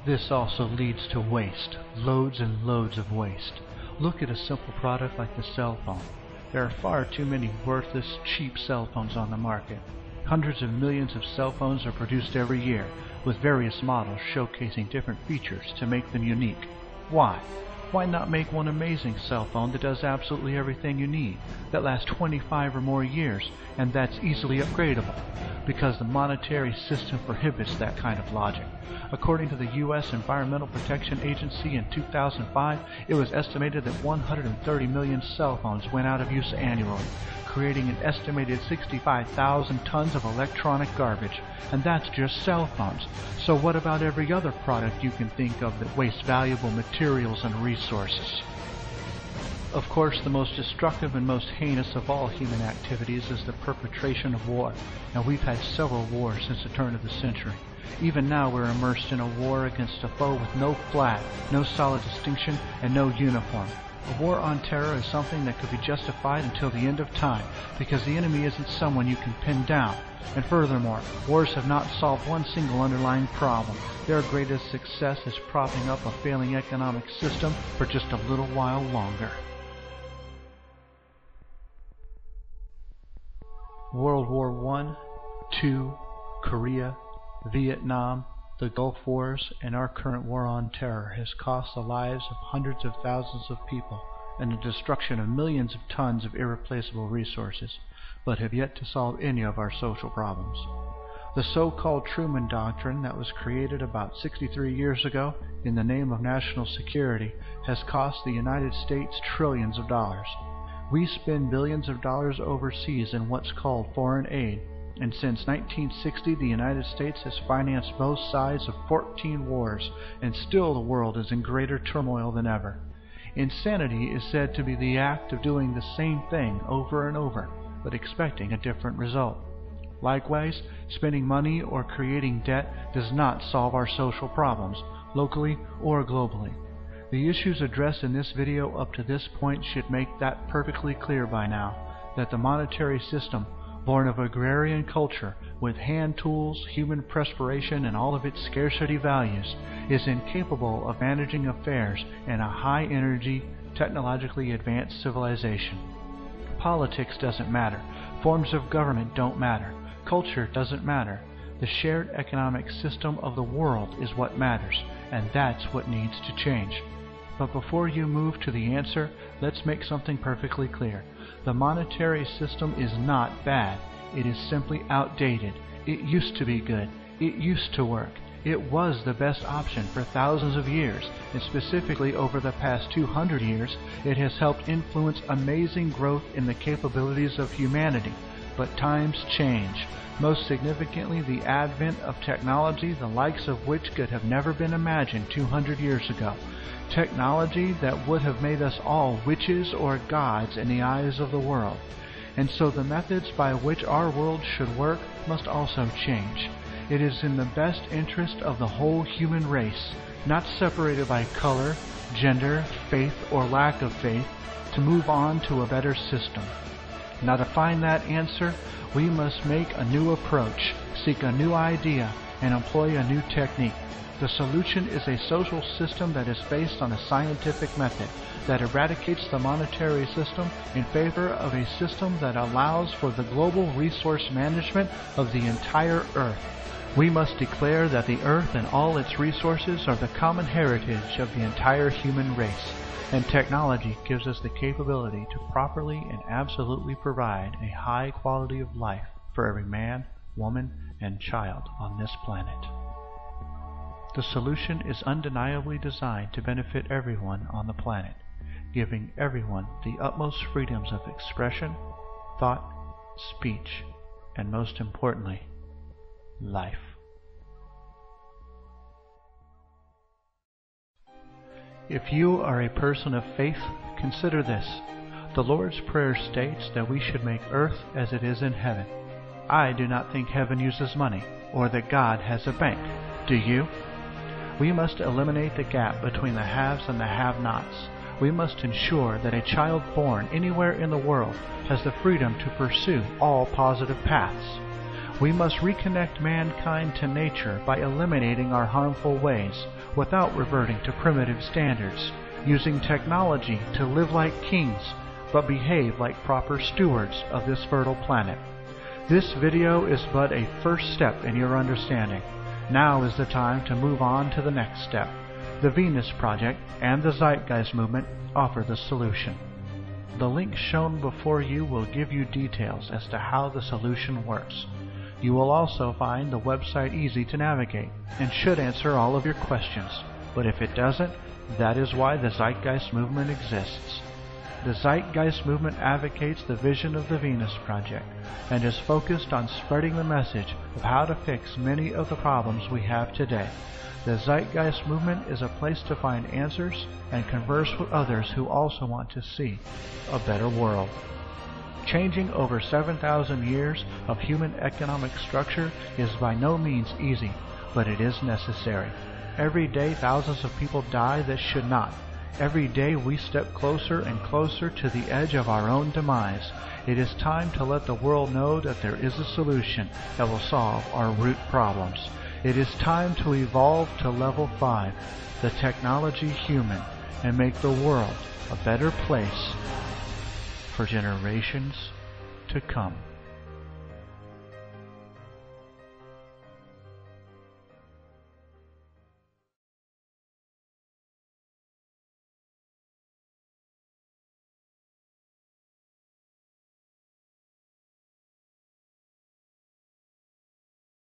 This also leads to waste, loads and loads of waste. Look at a simple product like the cell phone. There are far too many worthless, cheap cell phones on the market. Hundreds of millions of cell phones are produced every year, with various models showcasing different features to make them unique. Why? Why not make one amazing cell phone that does absolutely everything you need, that lasts 25 or more years, and that's easily upgradable? Because the monetary system prohibits that kind of logic. According to the U.S. Environmental Protection Agency in 2005, it was estimated that 130 million cell phones went out of use annually, creating an estimated 65,000 tons of electronic garbage. And that's just cell phones. So what about every other product you can think of that wastes valuable materials and resources? Of course, the most destructive and most heinous of all human activities is the perpetration of war. And we've had several wars since the turn of the century. Even now we're immersed in a war against a foe with no flag, no solid distinction, and no uniform. A war on terror is something that could be justified until the end of time, because the enemy isn't someone you can pin down. And furthermore, wars have not solved one single underlying problem. Their greatest success is propping up a failing economic system for just a little while longer. World War I, II, Korea, Vietnam, the Gulf Wars, and our current war on terror has cost the lives of hundreds of thousands of people and the destruction of millions of tons of irreplaceable resources, but have yet to solve any of our social problems. The so-called Truman Doctrine that was created about 63 years ago in the name of national security has cost the United States trillions of dollars. We spend billions of dollars overseas in what's called foreign aid, and since 1960 the United States has financed both sides of 14 wars, and still the world is in greater turmoil than ever. Insanity is said to be the act of doing the same thing over and over, but expecting a different result. Likewise, spending money or creating debt does not solve our social problems, locally or globally. The issues addressed in this video up to this point should make that perfectly clear by now, that the monetary system, born of agrarian culture, with hand tools, human perspiration, and all of its scarcity values, is incapable of managing affairs in a high-energy, technologically advanced civilization. Politics doesn't matter. Forms of government don't matter. Culture doesn't matter. The shared economic system of the world is what matters, and that's what needs to change. But before you move to the answer, let's make something perfectly clear. The monetary system is not bad. It is simply outdated. It used to be good. It used to work. It was the best option for thousands of years, and specifically over the past 200 years, it has helped influence amazing growth in the capabilities of humanity. But times change. Most significantly, the advent of technology, the likes of which could have never been imagined 200 years ago. Technology that would have made us all witches or gods in the eyes of the world. And so the methods by which our world should work must also change. It is in the best interest of the whole human race, not separated by color, gender, faith, or lack of faith, to move on to a better system. Now to find that answer, we must make a new approach, seek a new idea, and employ a new technique. The solution is a social system that is based on a scientific method that eradicates the monetary system in favor of a system that allows for the global resource management of the entire Earth. We must declare that the Earth and all its resources are the common heritage of the entire human race, and technology gives us the capability to properly and absolutely provide a high quality of life for every man, woman, and child on this planet. The solution is undeniably designed to benefit everyone on the planet, giving everyone the utmost freedoms of expression, thought, speech, and most importantly, life. If you are a person of faith, consider this. The Lord's Prayer states that we should make earth as it is in heaven. I do not think heaven uses money, or that God has a bank. Do you? We must eliminate the gap between the haves and the have-nots. We must ensure that a child born anywhere in the world has the freedom to pursue all positive paths. We must reconnect mankind to nature by eliminating our harmful ways without reverting to primitive standards, using technology to live like kings but behave like proper stewards of this fertile planet. This video is but a first step in your understanding. Now is the time to move on to the next step. The Venus Project and the Zeitgeist movement offer the solution. The link shown before you will give you details as to how the solution works. You will also find the website easy to navigate and should answer all of your questions. But if it doesn't, that is why the Zeitgeist movement exists. The Zeitgeist movement advocates the vision of the Venus Project and is focused on spreading the message of how to fix many of the problems we have today. The Zeitgeist movement is a place to find answers and converse with others who also want to see a better world. Changing over 7,000 years of human economic structure is by no means easy, but it is necessary. Every day thousands of people die that should not. Every day we step closer and closer to the edge of our own demise. It is time to let the world know that there is a solution that will solve our root problems. It is time to evolve to level 5, the technology human, and make the world a better place for generations to come.